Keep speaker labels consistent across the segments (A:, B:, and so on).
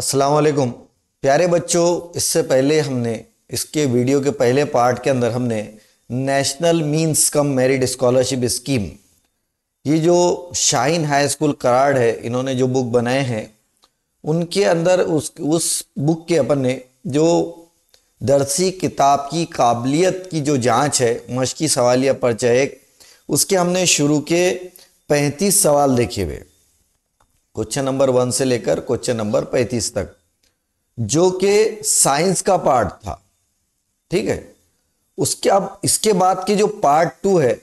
A: अस्सलाम वालेकुम प्यारे बच्चों। इससे पहले हमने इसके वीडियो के पहले पार्ट के अंदर हमने national means cum merit scholarship scheme, ये जो शाहीन हाई स्कूल कराड़ है, इन्होंने जो बुक बनाए हैं उनके अंदर उस बुक के अपन ने जो दरसी किताब की काबिलियत की जो जांच है, मश्की सवालिया पर्चा एक, उसके हमने शुरू के 35 सवाल देखे हुए, क्वेश्चन नंबर 1 से लेकर क्वेश्चन नंबर 35 तक, जो कि साइंस का पार्ट था। ठीक है, उसके अब इसके बाद के जो पार्ट 2 है,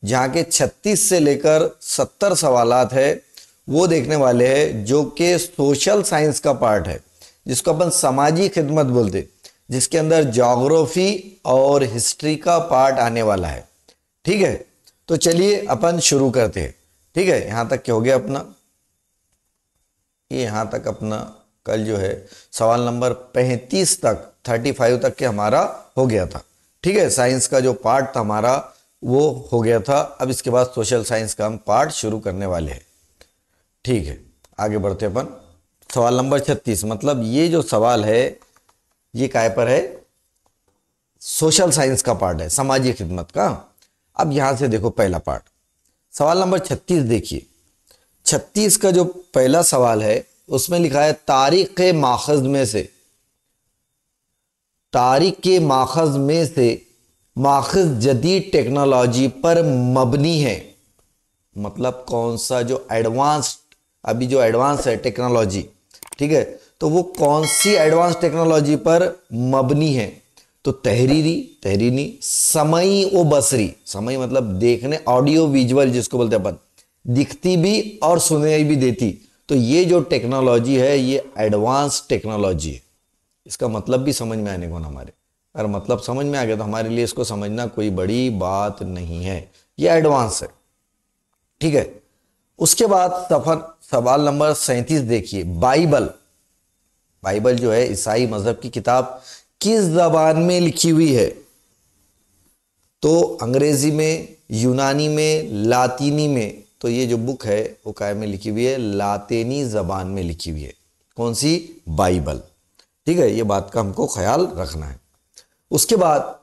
A: जहां के 36 से लेकर 70 सवालात है, वो देखने वाले हैं, जो कि सोशल साइंस का पार्ट है, जिसको अपन समाजी खिदमत बोलते, जिसके अंदर ज्योग्राफी और हिस्ट्री का पार्ट आने वाला है। ठीक है, तो चलिए अपन शुरू करते हैं। ठीक है, यहां तक क्या हो गया अपना, ये यहां तक अपना कल जो है सवाल नंबर 35 तक 35 तक के हमारा हो गया था। ठीक है, साइंस का जो पार्ट था हमारा वो हो गया था। अब इसके बाद सोशल साइंस का हम पार्ट शुरू करने वाले हैं। ठीक है, आगे बढ़ते अपन। सवाल नंबर 36, मतलब ये जो सवाल है ये काय पर है, सोशल साइंस का पार्ट है, समाजी खिदमत का। अब यहां से देखो पहला पार्ट, सवाल नंबर 36 देखिए। 36 का जो पहला सवाल है उसमें लिखा है, तारीख के माखज में से, तारीख के माखज में से माखज जदीद टेक्नोलॉजी पर मबनी है। मतलब कौन सा जो एडवांस, अभी जो एडवांस है टेक्नोलॉजी, ठीक है, तो वो कौन सी एडवांस टेक्नोलॉजी पर मबनी है। तो तहरीरी, समई ओ बसरी, समई मतलब देखने, ऑडियो विजुअल जिसको बोलते हैं अपन, दिखती भी और सुनाई भी देती। तो ये जो टेक्नोलॉजी है ये एडवांस टेक्नोलॉजी है। इसका मतलब भी समझ में आने को ना, हमारे अगर मतलब समझ में आ गया तो हमारे लिए इसको समझना कोई बड़ी बात नहीं है, ये एडवांस है। ठीक है, उसके बाद सवाल नंबर 37 देखिए। बाइबल जो है ईसाई मजहब की किताब किस जबान में लिखी हुई है। तो अंग्रेजी में, यूनानी में, लातीनी में। तो ये जो बुक है वो काय में लिखी हुई है, लातीनी जबान में लिखी हुई है। कौन सी? बाइबल। ठीक है, ये बात का हमको ख्याल रखना है। उसके बाद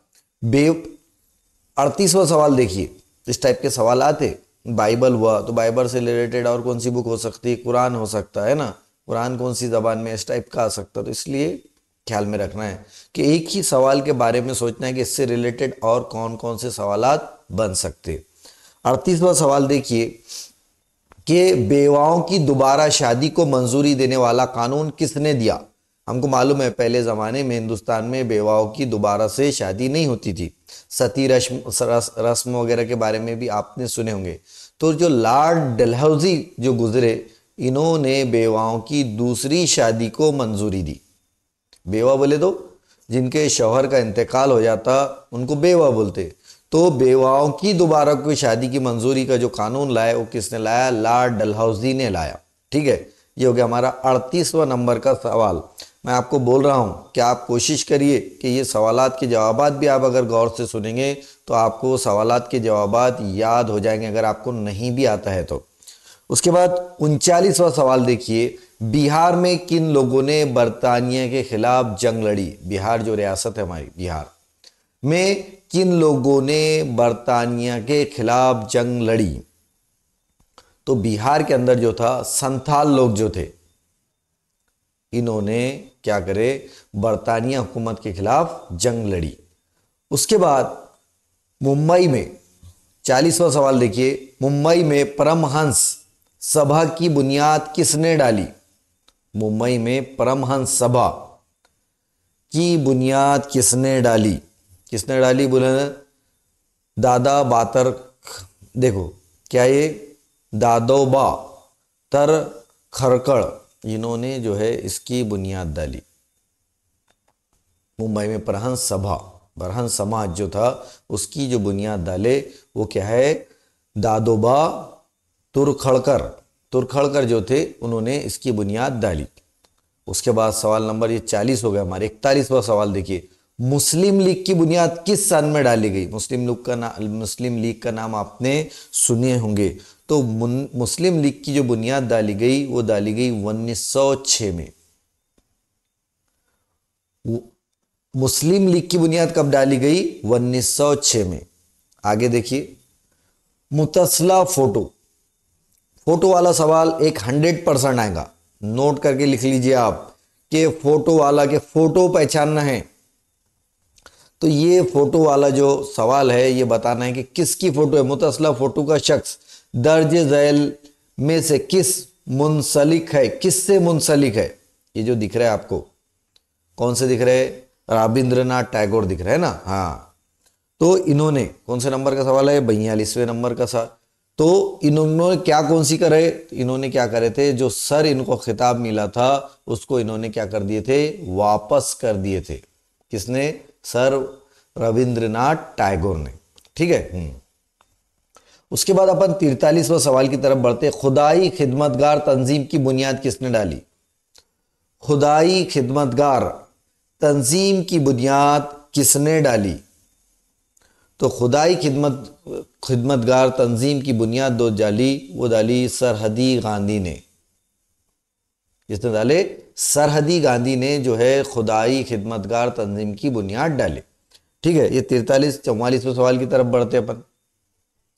A: 38वां सवाल देखिए। इस टाइप के सवाल आते, बाइबल हुआ तो बाइबल से रिलेटेड और कौन सी बुक हो सकती है, कुरान हो सकता है ना, कुरान कौन सी जबान में, इस टाइप का आ सकता। तो इसलिए ख्याल में रखना है कि एक ही सवाल के बारे में सोचना है कि इससे रिलेटेड और कौन कौन से सवालात बन सकते। 38वां सवाल देखिए कि बेवाओं की दोबारा शादी को मंजूरी देने वाला कानून किसने दिया। हमको मालूम है पहले ज़माने में हिंदुस्तान में बेवाओं की दोबारा से शादी नहीं होती थी, सती रस्म वगैरह के बारे में भी आपने सुने होंगे। तो जो लॉर्ड डलहौजी जो गुजरे, इन्होंने बेवाओं की दूसरी शादी को मंजूरी दी। बेवा बोले तो जिनके शौहर का इंतकाल हो जाता उनको बेवा बोलते। तो बेवाओं की दोबारा कोई शादी की मंजूरी का जो कानून लाया वो किसने लाया? लॉर्ड डलहौजी ने लाया। ठीक है, ये हो गया हमारा 38वां नंबर का सवाल। मैं आपको बोल रहा हूं कि आप कोशिश करिए कि ये सवालात के जवाबात भी आप अगर गौर से सुनेंगे तो आपको सवालात के जवाबात याद हो जाएंगे, अगर आपको नहीं भी आता है तो। उसके बाद 39वां सवाल देखिए। बिहार में किन लोगों ने बरतानिया के खिलाफ जंग लड़ी। बिहार जो रियासत है हमारी, बिहार में किन लोगों ने बरतानिया के खिलाफ जंग लड़ी। तो बिहार के अंदर जो था संथाल लोग जो थे, इन्होंने क्या करे, बरतानिया हुकूमत के खिलाफ जंग लड़ी। उसके बाद मुंबई में 40वां सवाल देखिए। मुंबई में परमहंस सभा की बुनियाद किसने डाली। मुंबई में परमहंस सभा की बुनियाद किसने डाली। किसने डाली बोले? दादा बातर, देखो क्या ये दादोबा तर खरकड़, इन्होंने जो है इसकी बुनियाद डाली। मुंबई में परहंस सभा, बरहंस समाज जो था उसकी जो बुनियाद डाले वो क्या है? दादोबा तुरखड़कर जो थे उन्होंने इसकी बुनियाद डाली। उसके बाद सवाल नंबर ये 40 हो गया हमारे। 41वां सवाल देखिए। मुस्लिम लीग की बुनियाद किस सन में डाली गई। मुस्लिम लीग का नाम आपने सुने होंगे। तो मुस्लिम लीग की जो बुनियाद डाली गई वो डाली गई 1906 में। मुस्लिम लीग की बुनियाद कब डाली गई? 1906 में। आगे देखिए, मुतसला फोटो, फोटो वाला सवाल एक 100% आएगा, नोट करके लिख लीजिए आप कि फोटो वाला के फोटो पहचानना है। तो ये फोटो वाला जो सवाल है ये बताना है कि किसकी फोटो है। मुतसला फोटो का शख्स दर्ज झैल में से किस मुंसलिक है, किससे मुंसलिक है? ये जो दिख रहा है आपको, कौन से दिख रहे हैं? रविंद्रनाथ टैगोर दिख रहे हैं ना। हाँ, तो इन्होंने, कौन से नंबर का सवाल है? 42वें नंबर का सा। तो इन्होंने क्या कौन सी करे? इन्होंने क्या करे थे? जो सर इनको खिताब मिला था उसको इन्होंने क्या कर दिए थे? वापस कर दिए थे। किसने? सर रविंद्रनाथ टैगोर ने। ठीक है। उसके बाद अपन 43वें सवाल की तरफ बढ़ते। खुदाई खिदमतगार तंजीम की बुनियाद किसने डाली? खुदाई खिदमतगार तंजीम की बुनियाद किसने डाली? तो खुदाई खिदमतगार तंजीम की बुनियाद दो डाली, वो डाली सरहदी गांधी ने। किसने डाले? सरहदी गांधी ने जो है खुदाई खिदमतगार तंजीम की बुनियाद डाली। ठीक है। ये 44वें सवाल की तरफ बढ़ते अपन।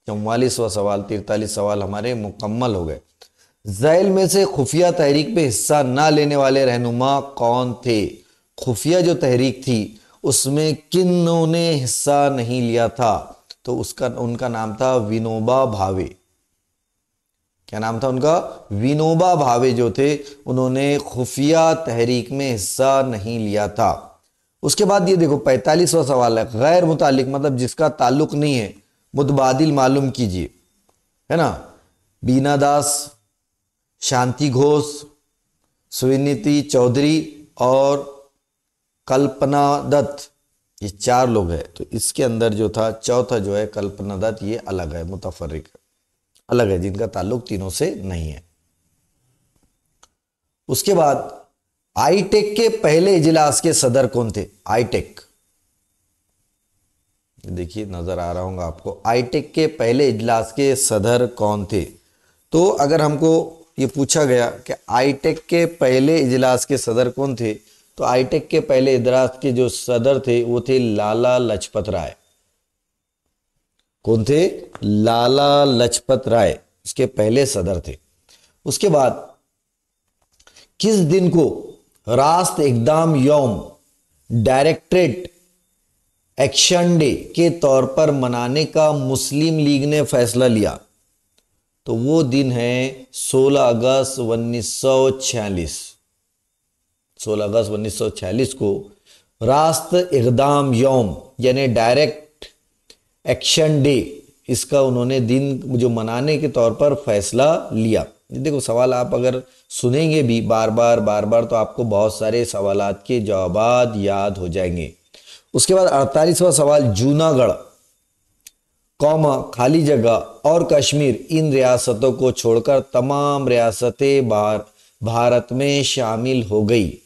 A: 44वां सवाल, 43 सवाल हमारे मुकम्मल हो गए। झैल में से खुफिया तहरीक पे हिस्सा ना लेने वाले रहनुमा कौन थे? खुफिया जो तहरीक थी उसमें किन्हों ने हिस्सा नहीं लिया था? तो उनका नाम था विनोबा भावे। क्या नाम था उनका? विनोबा भावे जो थे उन्होंने खुफिया तहरीक में हिस्सा नहीं लिया था। उसके बाद ये देखो 45वां सवाल है। गैर मुतालिक मतलब जिसका ताल्लुक नहीं है, मुतबादिल मालूम कीजिए, है ना। बीना दास, शांति घोष, सुनीति चौधरी और कल्पना दत्त, ये 4 लोग हैं। तो इसके अंदर जो था चौथा जो है कल्पना दत्त, ये अलग है, मुतफर्रिक अलग है, जिनका ताल्लुक तीनों से नहीं है। उसके बाद आईटेक के पहले इजलास के सदर कौन थे? आईटेक, देखिए नजर आ रहा होगा आपको, आईटेक के पहले इजलास के सदर कौन थे? तो अगर हमको ये पूछा गया कि आईटेक के पहले इजलास के सदर कौन थे, तो आईटेक के पहले इजलास के जो सदर थे वो थे लाला लजपत राय। कौन थे? लाला लजपत राय इसके पहले सदर थे। उसके बाद किस दिन को रास्त इक़दाम यौम डायरेक्टरेट एक्शन डे के तौर पर मनाने का मुस्लिम लीग ने फैसला लिया? तो वो दिन है 16 अगस्त 1946। 16 अगस्त 1946 को रास्त इक़दाम यौम यानी डायरेक्ट एक्शन डे, इसका उन्होंने दिन जो मनाने के तौर पर फैसला लिया। देखो सवाल आप अगर सुनेंगे भी बार बार तो आपको बहुत सारे सवालात के जवाब याद हो जाएंगे। उसके बाद 48वां सवाल, जूनागढ़ कौमा खाली जगह और कश्मीर इन रियासतों को छोड़कर तमाम रियासतें भारत में शामिल हो गई।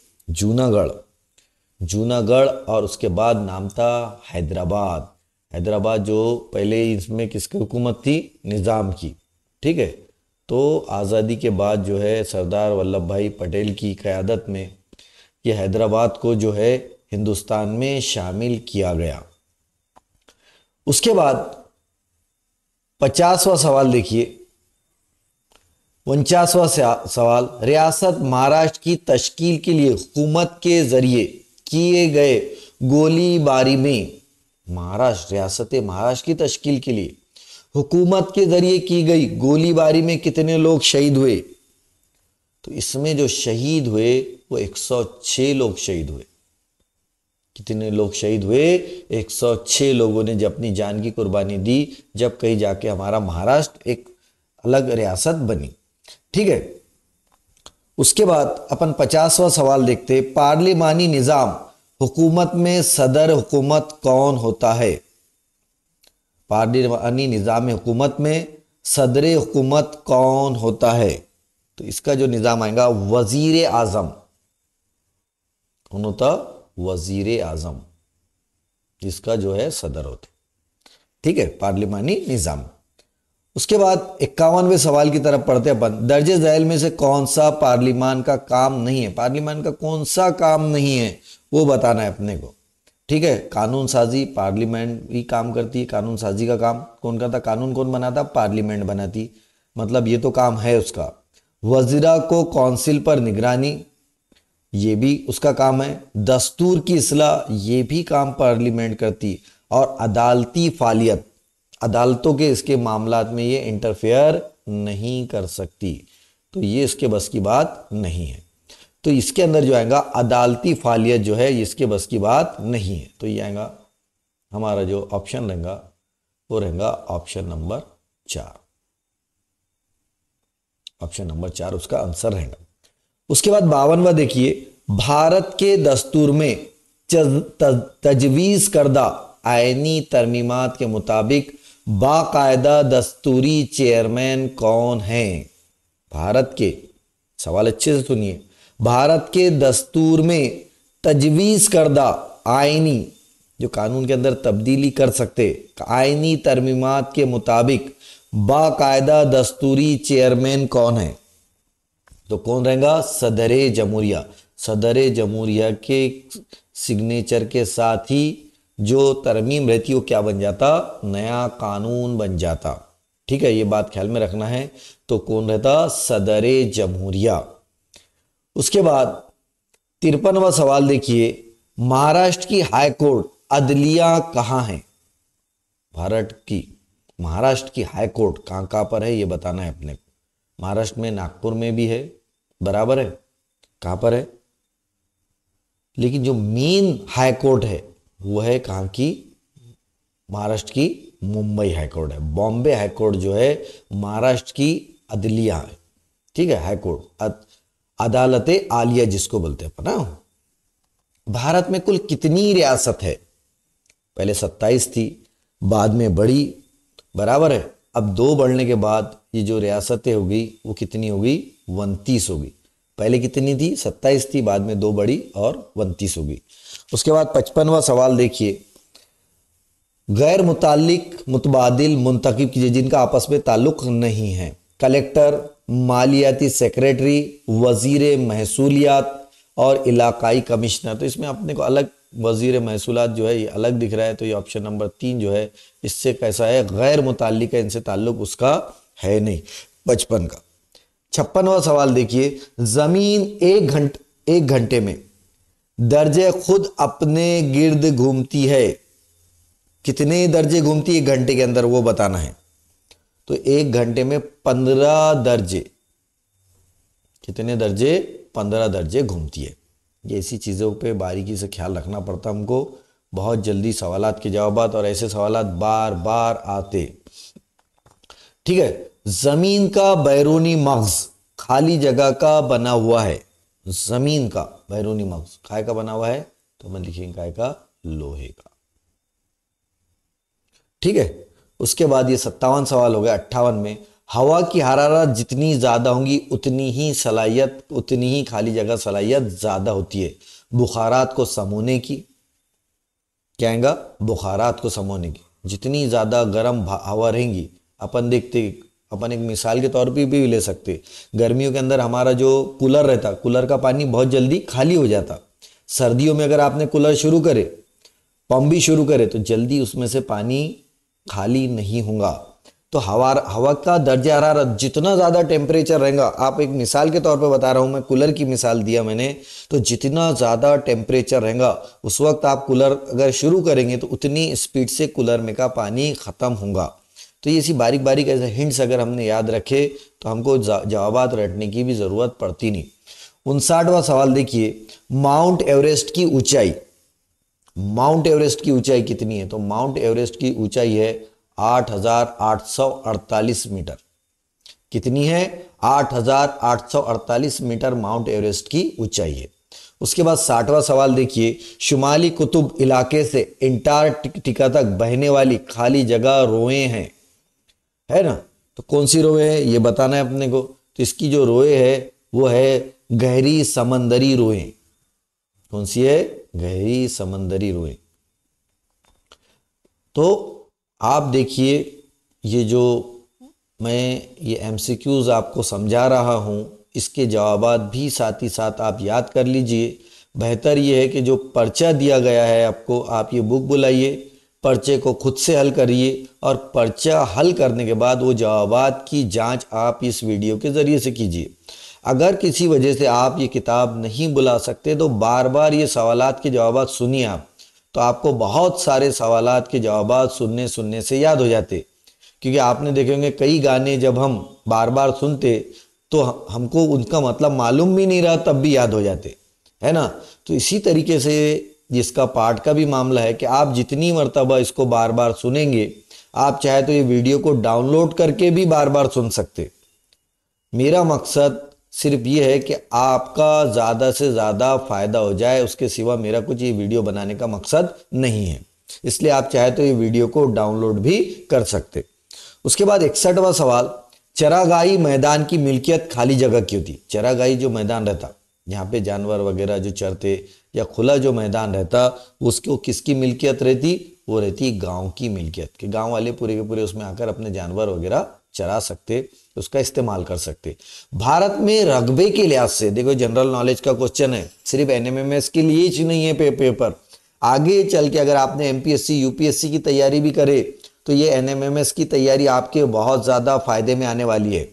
A: जूनागढ़ और उसके बाद नाम था हैदराबाद। हैदराबाद जो पहले इसमें किसकी हुकूमत थी? निज़ाम की। ठीक है। तो आज़ादी के बाद जो है सरदार वल्लभ भाई पटेल की क़यादत में ये हैदराबाद को जो है हिंदुस्तान में शामिल किया गया। उसके बाद 50वां सवाल देखिए, 49वां सवाल, रियासत महाराष्ट्र की तश्कील के लिए हुकूमत के जरिए किए गए गोलीबारी में, रियासत महाराष्ट्र की तश्कील के लिए हुकूमत के जरिए की गई गोलीबारी में कितने लोग शहीद हुए? तो इसमें जो शहीद हुए वो 106 लोग शहीद हुए। कितने लोग शहीद हुए? 106 लोगों ने जब अपनी जान की कुर्बानी दी, जब कहीं जाके हमारा महाराष्ट्र एक अलग रियासत बनी। ठीक है। उसके बाद अपन 50वां सवाल देखते, पार्लिमानी निज़ाम हुकूमत में सदर हुकूमत कौन होता है? पार्लिमानी निज़ाम हुकूमत में सदर हुकूमत कौन होता है? तो इसका जो निज़ाम आएगा वजीर आज़म। कौन होता? वजीर आज़म, जिसका जो है सदर होता। ठीक है, पार्लिमानी निज़ाम। उसके बाद 51वें सवाल की तरफ पढ़ते अपन, दर्जे झैल में से कौन सा पार्लिमान का काम नहीं है? पार्लिमान का कौन सा काम नहीं है? वो बताना है अपने को। ठीक है, कानून साजी पार्लियामेंट ही काम करती है, कानून साजी का काम कौन करता, कानून कौन बनाता, पार्लियामेंट बनाती, मतलब ये तो काम है उसका। वज़ीरा को काउंसिल पर निगरानी, ये भी उसका काम है। दस्तूर की इस्लाह, ये भी काम पार्लियामेंट करती। और अदालती फालियत, अदालतों के इसके मामलात में ये इंटरफेयर नहीं कर सकती, तो ये इसके बस की बात नहीं है। तो इसके अंदर जो आएगा अदालती फालियत जो है इसके बस की बात नहीं है, तो ये आएगा हमारा जो ऑप्शन रहेगा वो रहेगा ऑप्शन नंबर 4। ऑप्शन नंबर 4 उसका आंसर रहेगा। उसके बाद 52वां देखिए, भारत के दस्तूर में तजवीज़ करदा आईनी तरमीमात के मुताबिक बाकायदा दस्तूरी चेयरमैन कौन है। भारत के, सवाल अच्छे से सुनिए, भारत के दस्तूर में तजवीज़ करदा आईनी, जो कानून के अंदर तब्दीली कर सकते, आईनी तरमीमात के मुताबिक बाकायदा दस्तूरी चेयरमैन कौन है, तो कौन रहेगा, सदरे जमहूरिया। सदरे जमहूरिया के सिग्नेचर के साथ ही जो तरमीम रहती वो क्या बन जाता, नया कानून बन जाता। ठीक है, ये बात ख्याल में रखना है। तो कौन रहता, सदरे जमहूरिया। उसके बाद 53वां सवाल देखिए, महाराष्ट्र की हाई कोर्ट अदलिया कहाँ है। भारत की महाराष्ट्र की हाई कोर्ट कहाँ कहाँ पर है ये बताना है अपने को। महाराष्ट्र में नागपुर में भी है, बराबर है, कहाँ पर है, लेकिन जो मेन हाई कोर्ट है वो है कहाँ की, महाराष्ट्र की मुंबई हाई कोर्ट है। बॉम्बे हाई कोर्ट जो है महाराष्ट्र की अदलिया है। ठीक है, हाई कोर्ट अदालत आलिया जिसको बोलते हैं अपना। भारत में कुल कितनी रियासत है, पहले 27 थी, बाद में बढ़ी, बराबर है। अब 2 बढ़ने के बाद ये जो रियासतें हो गई वो कितनी हो गई, 29 हो गई। पहले कितनी थी, 27 थी, बाद में 2 बढ़ी और 29 हो गई। उसके बाद 55वां सवाल देखिए, गैर मुताल्लिक मुतबादिल मुंतखब कीजिए जिनका आपस में ताल्लुक नहीं है। कलेक्टर, मालियाती सेक्रेटरी, वजीर महसूलियात और इलाकाई कमिश्नर। तो इसमें अपने को अलग वजीर महसूलात जो है ये अलग दिख रहा है, तो ये ऑप्शन नंबर 3 जो है इससे कैसा है, गैर मुताल्लिक है, इनसे ताल्लुक उसका है नहीं। 55 का 56वां सवाल देखिए, जमीन एक घंटे में दर्जे खुद अपने गिर्द घूमती है, कितने दर्जे घूमती है 1 घंटे के अंदर वो बताना है। तो 1 घंटे में 15 दर्जे, कितने दर्जे, 15 दर्जे घूमती है। ये ऐसी चीज़ों पे बारीकी से ख्याल रखना पड़ता हमको, बहुत जल्दी सवालात के जवाबात और ऐसे सवालात बार बार आते। ठीक है, जमीन का बैरूनी मग़ज़ खाली जगह का बना हुआ है। जमीन का बैरूनी मग़ज़ काय का बना हुआ है, तो मैं लिखेंगे काय का, लोहे का। ठीक है, उसके बाद ये 57 सवाल हो गया। 58 में, हवा की हरारत जितनी ज़्यादा होगी उतनी ही सलाहियत, उतनी ही खाली जगह सलाहियत ज़्यादा होती है। बुखारात को समोने की, क्या आएगा, बुखारात को समोने की। जितनी ज़्यादा गर्म हवा रहेंगी, अपन देखते, अपन एक मिसाल के तौर पे भी ले सकते, गर्मियों के अंदर हमारा जो कूलर रहता, कूलर का पानी बहुत जल्दी खाली हो जाता। सर्दियों में अगर आपने कूलर शुरू करे, पंप भी शुरू करे, तो जल्दी उसमें से पानी खाली नहीं होगा। तो हवा का दर्जा हरारत जितना ज़्यादा टेम्परेचर रहेगा, आप एक मिसाल के तौर पे बता रहा हूँ मैं, कूलर की मिसाल दिया मैंने, तो जितना ज़्यादा टेम्परेचर रहेगा उस वक्त आप कूलर अगर शुरू करेंगे तो उतनी स्पीड से कूलर में का पानी ख़त्म होगा। तो ये ऐसी बारीक बारीक ऐसे हिंट्स अगर हमने याद रखे तो हमको जवाबात रटने की भी ज़रूरत पड़ती नहीं। 59वां सवाल देखिए, माउंट एवरेस्ट की ऊंचाई, माउंट एवरेस्ट की ऊंचाई कितनी है, तो माउंट एवरेस्ट की ऊंचाई है 8,848 मीटर। कितनी है, 8,848 मीटर माउंट एवरेस्ट की ऊंचाई है। उसके बाद 60वां सवाल देखिए, शुमाली कुतुब इलाके से अंटार्कटिका तक बहने वाली खाली जगह रोए हैं, है ना, तो कौन सी रोए है ये बताना है अपने को। तो इसकी जो रोए है वो है गहरी समंदरी रोए। कौन सी है, गहरी समंदरी रोए। तो आप देखिए, ये जो मैं ये एमसीक्यूज आपको समझा रहा हूँ, इसके जवाबात भी साथ ही साथ आप याद कर लीजिए। बेहतर ये है कि जो पर्चा दिया गया है आपको, आप ये बुक बुलाइए, पर्चे को खुद से हल करिए और पर्चा हल करने के बाद वो जवाबात की जांच आप इस वीडियो के ज़रिए से कीजिए। अगर किसी वजह से आप ये किताब नहीं बुला सकते तो बार बार ये सवालात के जवाबात सुनिए आप, तो आपको बहुत सारे सवालात के जवाबात सुनने सुनने से याद हो जाते। क्योंकि आपने देखे होंगे कई गाने जब हम बार बार सुनते तो हमको उनका मतलब मालूम भी नहीं रहा तब भी याद हो जाते, है ना। तो इसी तरीके से जिसका पाठ का भी मामला है कि आप जितनी मर्तबा इसको बार बार सुनेंगे, आप चाहे तो ये वीडियो को डाउनलोड करके भी बार बार सुन सकते। मेरा मकसद सिर्फ ये है कि आपका ज़्यादा से ज़्यादा फ़ायदा हो जाए, उसके सिवा मेरा कुछ ये वीडियो बनाने का मकसद नहीं है। इसलिए आप चाहे तो ये वीडियो को डाउनलोड भी कर सकते। उसके बाद 61वां सवाल, चरागाही मैदान की मिल्कियत खाली जगह की होती। चरागाही जो मैदान रहता, यहाँ पे जानवर वगैरह जो चरते या खुला जो मैदान रहता, उसको किसकी मिल्कियत रहती? वो रहती गांव की मिल्कियत, कि गांव वाले पूरे के पूरे उसमें आकर अपने जानवर वगैरह चरा सकते, उसका इस्तेमाल कर सकते। भारत में रकबे के लिहाज से, देखो जनरल नॉलेज का क्वेश्चन है, सिर्फ एनएमएमएस के लिए ही नहीं है पेपर, आगे चल के अगर आपने एमपीएससी यूपीएससी की तैयारी भी करे तो ये एनएमएमएस की तैयारी आपके बहुत ज़्यादा फायदे में आने वाली है।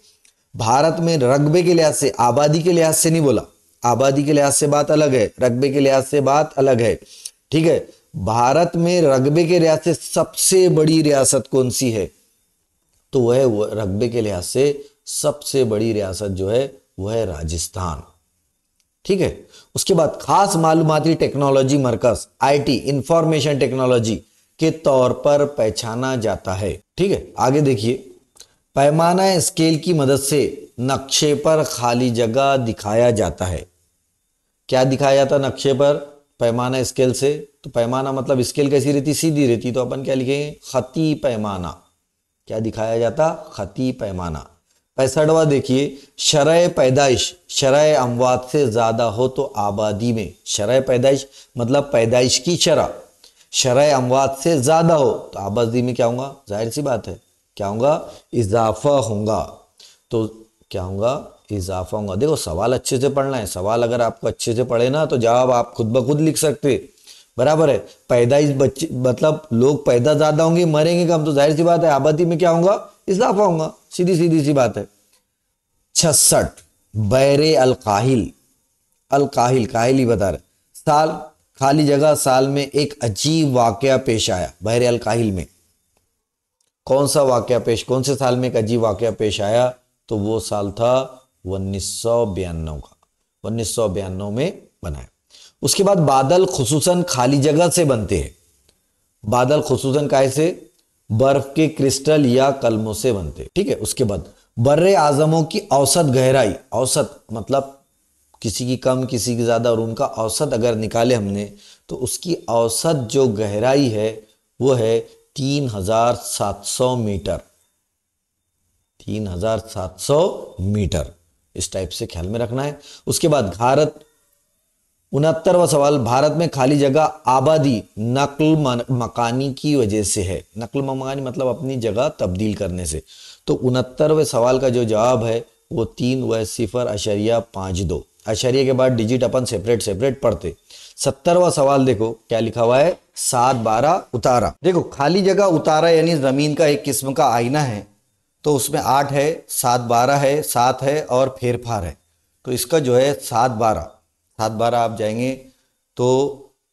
A: भारत में रकबे के लिहाज से, आबादी के लिहाज से नहीं बोला, आबादी के लिहाज से बात अलग है, रकबे के लिहाज से बात अलग है, ठीक है। भारत में रकबे के लिहाज से सबसे बड़ी रियासत कौन सी है? तो वह है रकबे के लिहाज से सबसे बड़ी रियासत जो है वह है राजस्थान, ठीक है। उसके बाद खास मालूमाती टेक्नोलॉजी मरकज, आईटी इंफॉर्मेशन टेक्नोलॉजी के तौर पर पहचाना जाता है, ठीक है। आगे देखिए, पैमाना स्केल की मदद से नक्शे पर खाली जगह दिखाया जाता है। क्या दिखाया जाता नक्शे पर पैमाना स्केल से? तो पैमाना मतलब स्केल कैसी रहती? सीधी रहती, तो अपन क्या लिखेंगे? खती पैमाना। क्या दिखाया जाता? खती पैमाना। 65वां देखिए, शरह पैदाइश शरह अमवात से ज्यादा हो तो आबादी में, शरह पैदाइश मतलब पैदाइश की शरह अमवात से ज्यादा हो तो आबादी में क्या होगा? जाहिर सी बात है क्या होगा? इजाफा होगा। तो क्या होगा? इजाफा होगा। देखो सवाल अच्छे से पढ़ना है, सवाल अगर आपको अच्छे से पढ़े ना तो जवाब आप खुद ब खुद लिख सकते, बराबर है। पैदाइश बच्चे मतलब लोग पैदा ज्यादा होंगे मरेंगे कम, तो जाहिर सी बात है आबादी में क्या होगा? इजाफा होगा, सीधी सीधी सी बात है। 66 बैरे अलकाहिल, अलकाहिल काहिल ही बता रहे, साल खाली जगह साल में एक अजीब वाकया पेश आया। बहरे अलकाहिल में कौन सा वाकया पेश, कौन से साल में एक अजीब वाकया पेश आया? तो वो साल था 1992 का, 1992 में बनाया। उसके बाद बादल खुसूसन खाली जगह से बनते हैं। बादल खुसूसन काहे से? बर्फ के क्रिस्टल या कलमों से बनते, ठीक है। उसके बाद बर्रे आजमों की औसत गहराई, औसत मतलब किसी की कम किसी की ज्यादा, और उनका औसत अगर निकाले हमने तो उसकी औसत जो गहराई है वो है 3700 मीटर, 3700 मीटर। इस टाइप से ख्याल में रखना है। उसके बाद भारत, 69वां सवाल, भारत में खाली जगह आबादी नकल मकानी की वजह से है। नकल मकानी मतलब अपनी जगह तब्दील करने से। तो 69वें सवाल का जो जवाब है वो 3 व 0.52, अशरिया के बाद डिजिट अपन सेपरेट सेपरेट पढ़ते। 70वां सवाल देखो क्या लिखा हुआ है? 7-12 उतारा। देखो खाली जगह उतारा यानी जमीन का एक किस्म का आईना है, तो उसमें 8 है, 7-12 है, 7 है और फेरफार है। तो इसका जो है 7-12 आप जाएंगे तो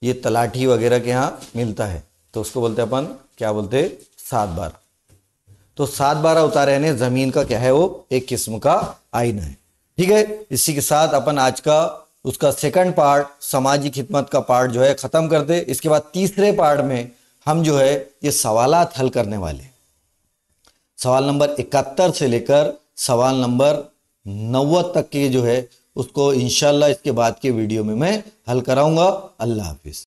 A: ये तलाठी वगैरह के यहाँ मिलता है, तो उसको बोलते अपन क्या बोलते? 7-12। तो 7-12 उतारे यानी जमीन का क्या है? वो एक किस्म का आईना है, ठीक है। इसी के साथ अपन आज का उसका सेकंड पार्ट समाजी खिदमत का पार्ट जो है खत्म करते। इसके बाद तीसरे पार्ट में हम जो है ये सवालात हल करने वाले, सवाल नंबर 71 से लेकर सवाल नंबर 90 तक के जो है उसको इंशाल्लाह इसके बाद के वीडियो में मैं हल कराऊंगा। अल्लाह हाफिज।